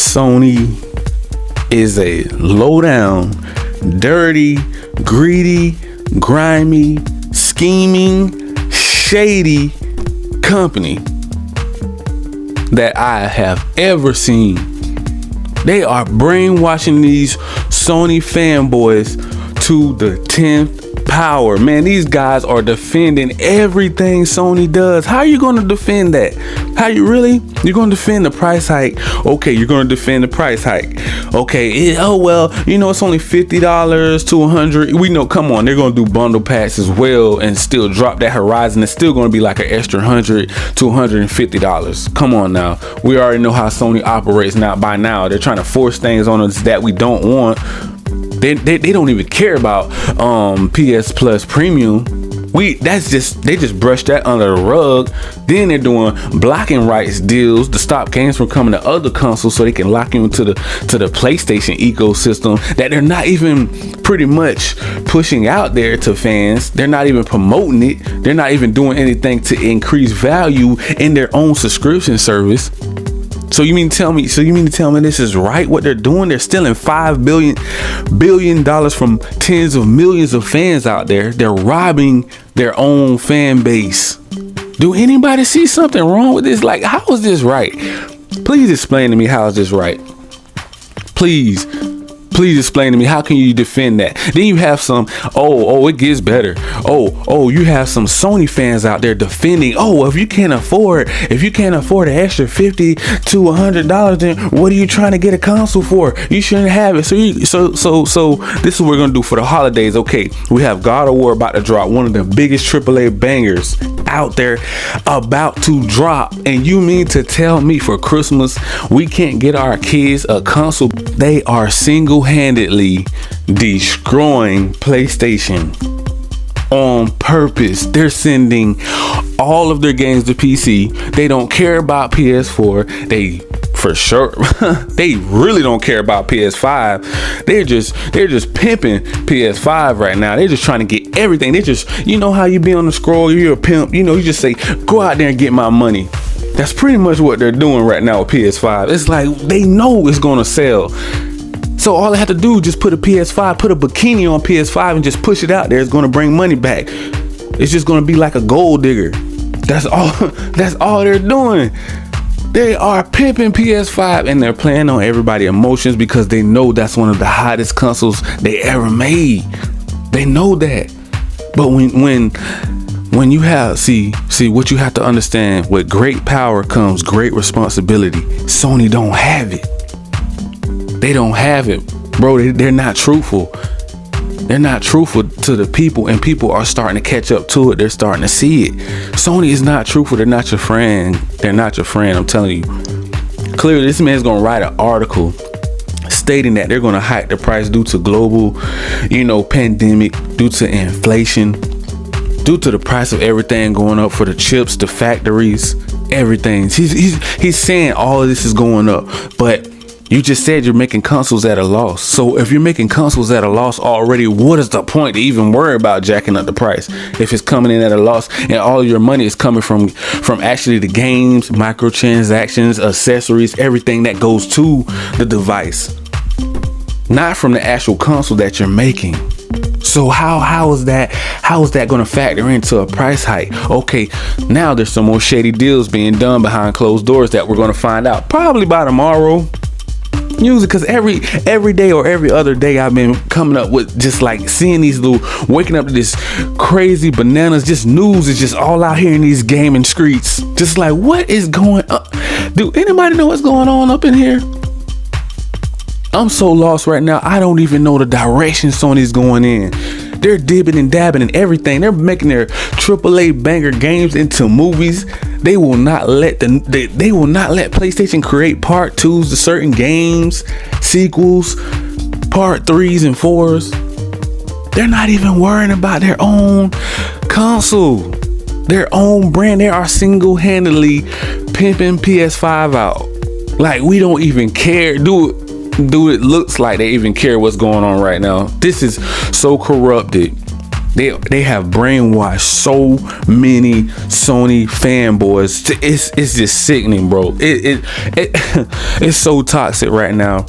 Sony is a low down, dirty, greedy, grimy, scheming, shady company that I have ever seen. They are brainwashing these Sony fanboys to the 10th power. Man, these guys are defending everything Sony does. How are you going to defend that? You're going to defend the price hike? Okay, you're going to defend the price hike. Okay, it's only $50 to $100. We know, come on, they're going to do bundle packs as well and still drop that horizon. It's still going to be like an extra $100 to $150. Come on now. We already know how Sony operates now. By now, they're trying to force things on us that we don't want. They don't even care about PS Plus Premium. They just brushed that under the rug. Then they're doing blocking rights deals to stop games from coming to other consoles so they can lock you into the PlayStation ecosystem that they're not even pretty much pushing out there to fans. They're not even promoting it. They're not even doing anything to increase value in their own subscription service. So you mean to tell me this is right what they're doing? They're stealing $5 billion from tens of millions of fans out there. They're robbing their own fan base. Do anybody see something wrong with this? Like, how is this right? Please explain to me, how is this right? Please explain to me, how can you defend that? Then you have some, it gets better. You have some Sony fans out there defending, if you can't afford an extra $50 to $100, then what are you trying to get a console for? You shouldn't have it. So this is what we're gonna do for the holidays. Okay, we have God of War about to drop, one of the biggest AAA bangers out there about to drop, and you mean to tell me for Christmas we can't get our kids a console? They are single-handedly destroying PlayStation on purpose. They're sending all of their games to PC. They don't care about PS4. They really don't care about PS5. They're just pimping PS5 right now. They're just trying to get everything. They just, how you be on the scroll, you're a pimp, you just say, go out there and get my money. That's pretty much what they're doing right now with PS5. It's like they know it's gonna sell. So all I have to do is just put a bikini on PS5 and just push it out there. It's gonna bring money back. It's just gonna be like a gold digger. That's all they're doing. They are pimping PS5 and they're playing on everybody's emotions because they know that's one of the hottest consoles they ever made. They know that. But when you have, see what you have to understand, with great power comes great responsibility. Sony don't have it. They don't have it, bro. They're not truthful. They're not truthful to the people, and people are starting to catch up to it. They're starting to see it. Sony is not truthful. They're not your friend. They're not your friend. I'm telling you. Clearly, this man's gonna write an article stating that they're gonna hike the price due to global, pandemic, due to inflation, due to the price of everything going up, for the chips, the factories, everything. He's saying all of this is going up, but you just said you're making consoles at a loss. So if you're making consoles at a loss already, what is the point to even worry about jacking up the price if it's coming in at a loss and all of your money is coming from actually the games, microtransactions, accessories, everything that goes to the device, not from the actual console that you're making? So how is that going to factor into a price hike? Okay, now there's some more shady deals being done behind closed doors that we're going to find out probably by tomorrow. Usually, because every day or every other day I've been coming up with just like seeing these waking up to this crazy bananas, just news is just all out here in these gaming streets. Just like, what is going on? Do anybody know what's going on up in here? I'm so lost right now. I don't even know the direction Sony's going in. They're dibbing and dabbing and everything. They're making their AAA banger games into movies. They will not let they will not let PlayStation create part 2s to certain games, sequels, part 3s and 4s. They're not even worrying about their own console, their own brand. They are single-handedly pimping PS5 out. Like, we don't even care. Dude, it looks like they even care what's going on right now. This is so corrupted. They have brainwashed so many Sony fanboys. It's just sickening, bro. It's so toxic right now.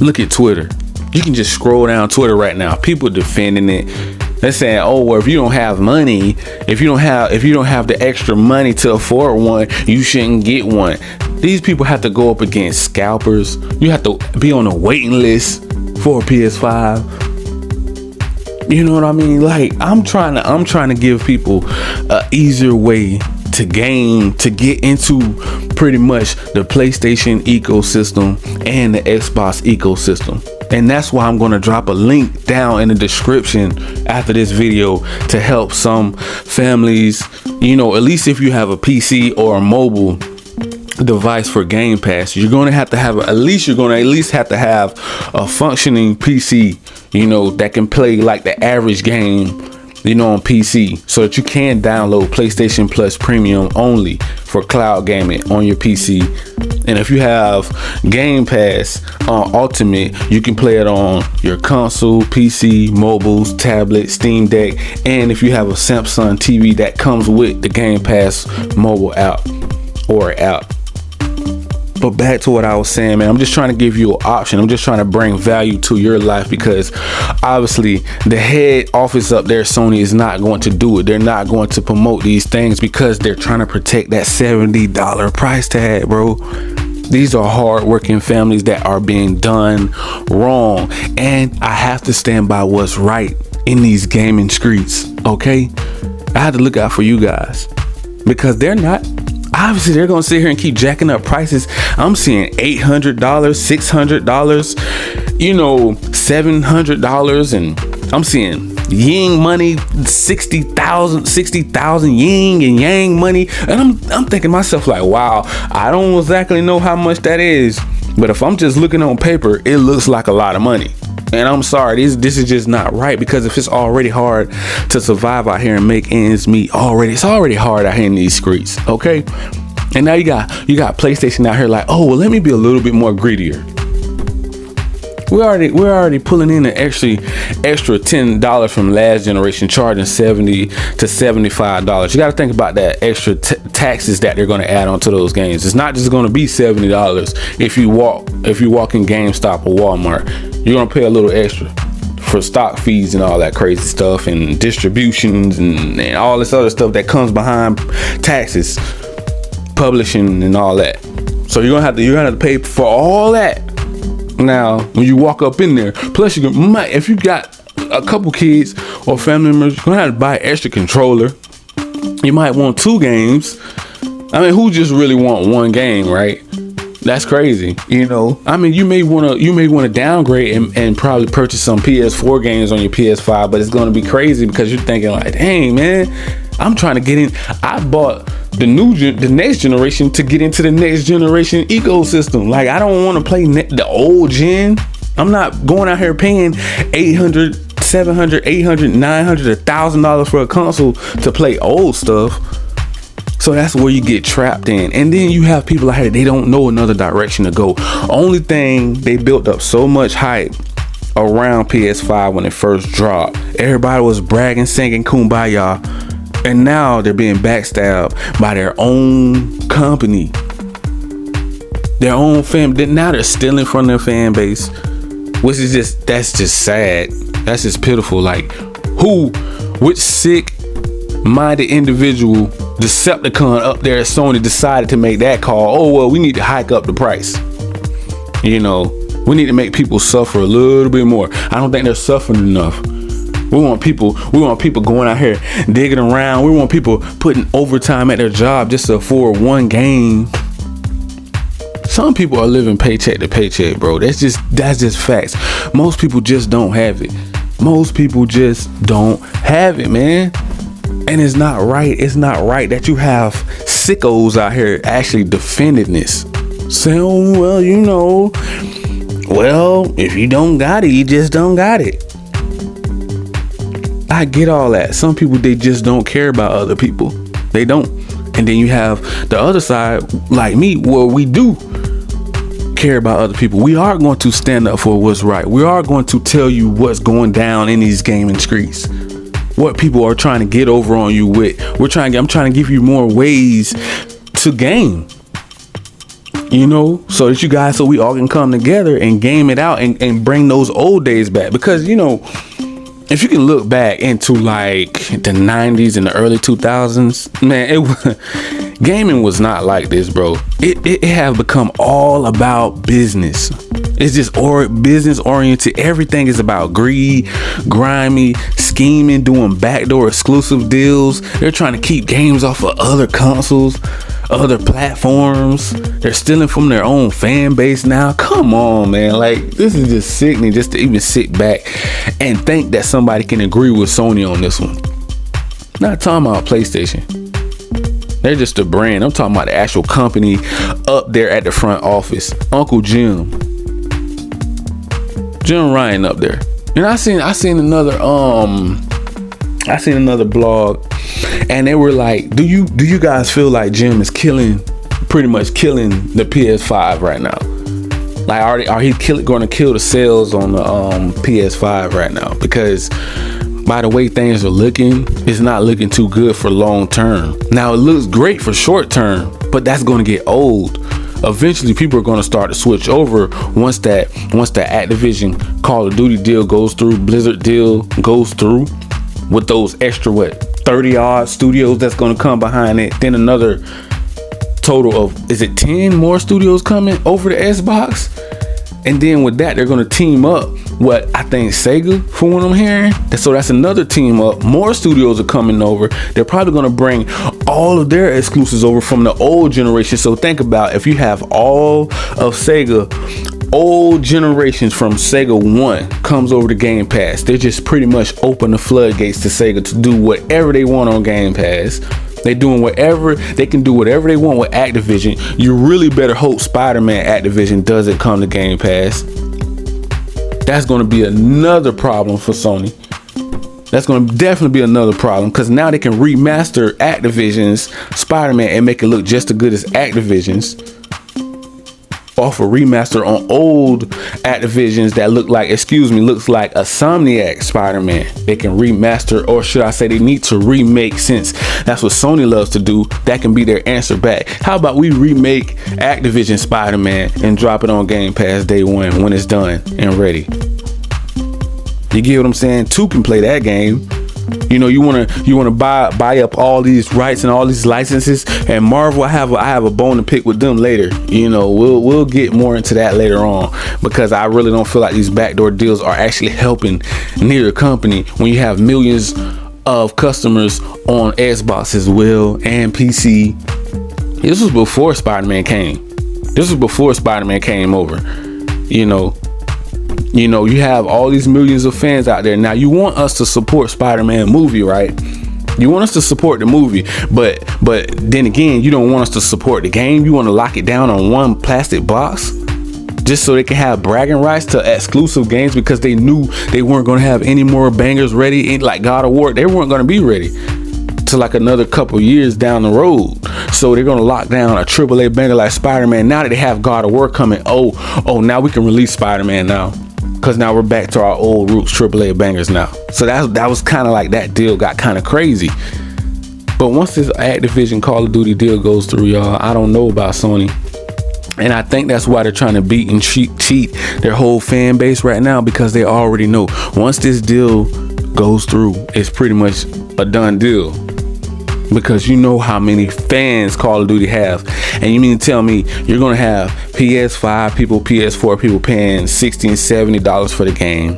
Look at Twitter. You can just scroll down Twitter right now. People defending it. They're saying, "Oh, well, if you don't have money, if you don't have the extra money to afford one, you shouldn't get one." These people have to go up against scalpers. You have to be on a waiting list for a PS5. You know what I mean? Like, I'm trying to give people an easier way to game, to get into pretty much the PlayStation ecosystem and the Xbox ecosystem. And that's why I'm going to drop a link down in the description after this video to help some families, you know, at least if you have a PC or a mobile device for Game Pass, you're going to have to have at least have to have a functioning PC, you know, that can play like the average game, you know, on PC, so that you can download PlayStation Plus Premium only for cloud gaming on your PC. And if you have Game Pass Ultimate, you can play it on your console, PC, mobiles, tablet, Steam Deck, and if you have a Samsung TV that comes with the Game Pass mobile app or app. But back to what I was saying, man, I'm just trying to give you an option. I'm just trying to bring value to your life, because obviously the head office up there, Sony, is not going to do it. They're not going to promote these things because they're trying to protect that $70 price tag, bro. These are hard-working families that are being done wrong, and I have to stand by what's right in these gaming streets, okay? I had to look out for you guys, because they're not. Obviously, they're gonna sit here and keep jacking up prices. I'm seeing $800, $600, you know, $700, and I'm seeing Ying money, 60,000 Ying and Yang money, and I'm thinking to myself like, wow, I don't exactly know how much that is, but if I'm just looking on paper, it looks like a lot of money. And I'm sorry, this is just not right, because if it's already hard to survive out here and make ends meet it's already hard out here in these streets, okay? And now you got PlayStation out here like, oh, well, let me be a little bit more greedier. We're already pulling in an extra $10 from last generation, charging $70 to $75. You got to think about that extra taxes that they're going to add onto those games. It's not just going to be $70 if you walk in GameStop or Walmart. You're going to pay a little extra for stock fees and all that crazy stuff, and distributions and all this other stuff that comes behind taxes, publishing and all that. So you're gonna have to pay for all that. Now, when you walk up in there, plus if you got a couple kids or family members, you're gonna have to buy an extra controller. You might want 2 games. I mean, who just really want one game, right? That's crazy, you know. I mean, you may want to downgrade and probably purchase some PS4 games on your PS5, but it's going to be crazy because you're thinking like, dang, man, I'm trying to get in. I bought the next generation to get into the next generation ecosystem. Like, I don't want to play the old gen. I'm not going out here paying $800, $700, $800, $900, $1,000 for a console to play old stuff. So that's where you get trapped in. And then you have people out here, they don't know another direction to go. Only thing, they built up so much hype around PS5 when it first dropped. Everybody was bragging, singing Kumbaya. And now they're being backstabbed by their own company, their own fan. Now they're stealing from their fan base, which is that's just sad. That's just pitiful. Like, which sick-minded individual, Decepticon up there at Sony, decided to make that call? Oh, well, we need to hike up the price. You know, we need to make people suffer a little bit more. I don't think they're suffering enough. We want people going out here digging around. We want people putting overtime at their job just to afford one game. Some people are living paycheck to paycheck, bro. That's just facts. Most people just don't have it. Most people just don't have it, man. And it's not right. It's not right that you have sickos out here actually defending this. Saying, oh, well, you know, well, if you don't got it, you just don't got it. I get all that. Some people, they just don't care about other people. They don't. And then you have the other side, like me, where we do care about other people. We are going to stand up for what's right. We are going to tell you what's going down in these gaming streets. what people are trying to get over on you with. I'm trying to give you more ways to game. So that so we all can come together and game it out and bring those old days back. Because, if you can look back into like the 90s and the early 2000s, man, gaming was not like this, bro. It have become all about business. It's just business oriented. Everything is about greed, grimy, scheming, doing backdoor exclusive deals. They're trying to keep games off of other consoles, other platforms. They're stealing from their own fan base now. Come on, man. Like, this is just sickening just to even sit back and think that somebody can agree with Sony on this one. Not talking about PlayStation. They're just a brand. I'm talking about the actual company up there at the front office. Uncle Jim Ryan up there. And I seen another blog, and they were like, do you guys feel like Jim is pretty much killing the PS5 right now? Like, are he going to kill the sales on the PS5 right now? Because by the way things are looking, it's not looking too good for long term. Now, it looks great for short term, but that's going to get old. Eventually, people are going to start to switch over once that Activision Call of Duty deal goes through, Blizzard deal goes through, with those extra 30 odd studios that's going to come behind it. Then another total of, is it 10 more studios coming over the Xbox? And then with that, they're going to team up what I think Sega, for what I'm hearing. So that's another team up. More studios are coming over. They're probably going to bring all of their exclusives over from the old generation. So think about, if you have all of Sega old generations from Sega 1 comes over to Game Pass, they just pretty much open the floodgates to Sega to do whatever they want on Game Pass. They doing whatever they can do, whatever they want with Activision. You really better hope Spider-Man Activision doesn't come to Game Pass. That's going to be another problem for Sony. That's going to definitely be another problem, because now they can remaster Activision's Spider-Man and make it look just as good as Activision's, off a remaster on old Activisions that looks like a Insomniac Spider-Man. They can remaster, or should I say they need to remake, since that's what Sony loves to do. That can be their answer back. How about we remake Activision Spider-Man and drop it on Game Pass day one when it's done and ready? You get what I'm saying? 2 can play that game. You wanna buy up all these rights and all these licenses, and Marvel, I have a bone to pick with them later. We'll get more into that later on, because I really don't feel like these backdoor deals are actually helping neither company when you have millions of customers on Xbox as well and PC. This was before Spider-Man came. Over. You have all these millions of fans out there. Now, you want us to support Spider-Man movie, right? You want us to support the movie, but then again, you don't want us to support the game. You want to lock it down on one plastic box just so they can have bragging rights to exclusive games, because they knew they weren't going to have any more bangers ready. Like God of War, they weren't going to be ready to like another couple years down the road. So they're going to lock down a AAA banger like Spider-Man. Now that they have God of War coming, now we can release Spider-Man now, because now we're back to our old roots, AAA bangers now. So that was kind of like, that deal got kind of crazy. But once this Activision Call of Duty deal goes through, y'all, I don't know about Sony. And I think that's why they're trying to beat and cheat their whole fan base right now, because they already know once this deal goes through, it's pretty much a done deal. Because you know how many fans Call of Duty have, and you mean to tell me you're gonna have PS5 people, PS4 people paying $60 and $70 for the game,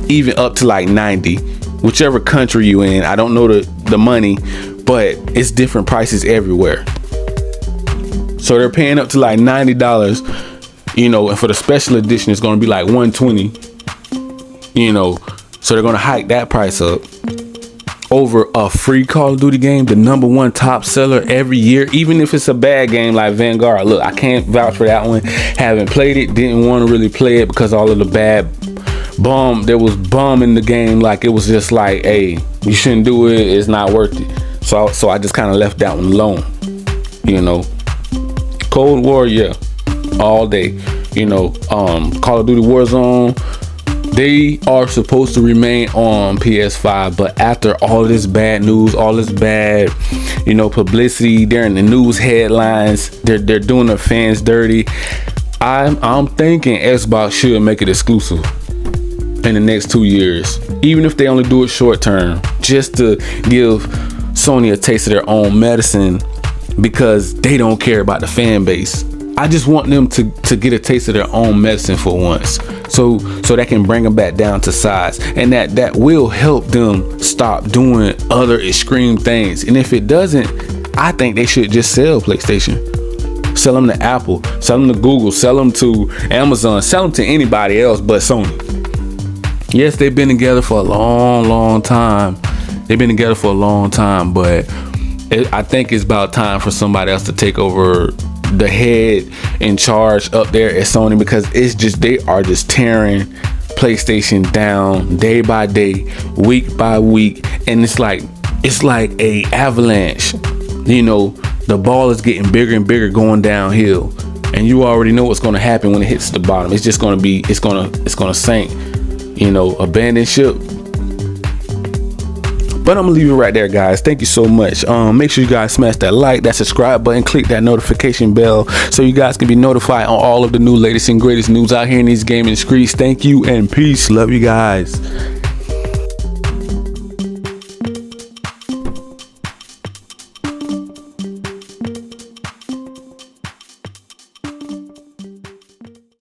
even up to like $90, whichever country you in. I don't know the money, but it's different prices everywhere. So they're paying up to like $90, and for the special edition it's gonna be like $120, so they're gonna hike that price up over a free Call of Duty game, the #1 top seller every year, even if it's a bad game like Vanguard. Look, I can't vouch for that one. Haven't played it, didn't want to really play it because all of the bad there was bum in the game. Like, it was just like, hey, you shouldn't do it, it's not worth it. So I just kind of left that one alone. Cold War, yeah, all day. Call of Duty Warzone, They are supposed to remain on PS5, but after all of this bad news, all this bad, publicity, they're in the news headlines, they're doing their fans dirty. I'm thinking Xbox should make it exclusive in the next 2 years, even if they only do it short term, just to give Sony a taste of their own medicine, because they don't care about the fan base. I just want them to get a taste of their own medicine for once, so that can bring them back down to size, and that will help them stop doing other extreme things. And if it doesn't, I think they should just sell PlayStation, sell them to Apple, sell them to Google, sell them to Amazon, sell them to anybody else but Sony. Yes, they've been together for a long time. But I think it's about time for somebody else to take over the head in charge up there at Sony, because they are just tearing PlayStation down day by day, week by week, and it's like a avalanche. The ball is getting bigger and bigger going downhill, and you already know what's going to happen when it hits the bottom. It's just going to sink. Abandoned ship. But I'm gonna leave it right there, guys. Thank you so much. Make sure you guys smash that like, that subscribe button, click that notification bell, so you guys can be notified on all of the new latest and greatest news out here in these gaming streets. Thank you and peace. Love you guys.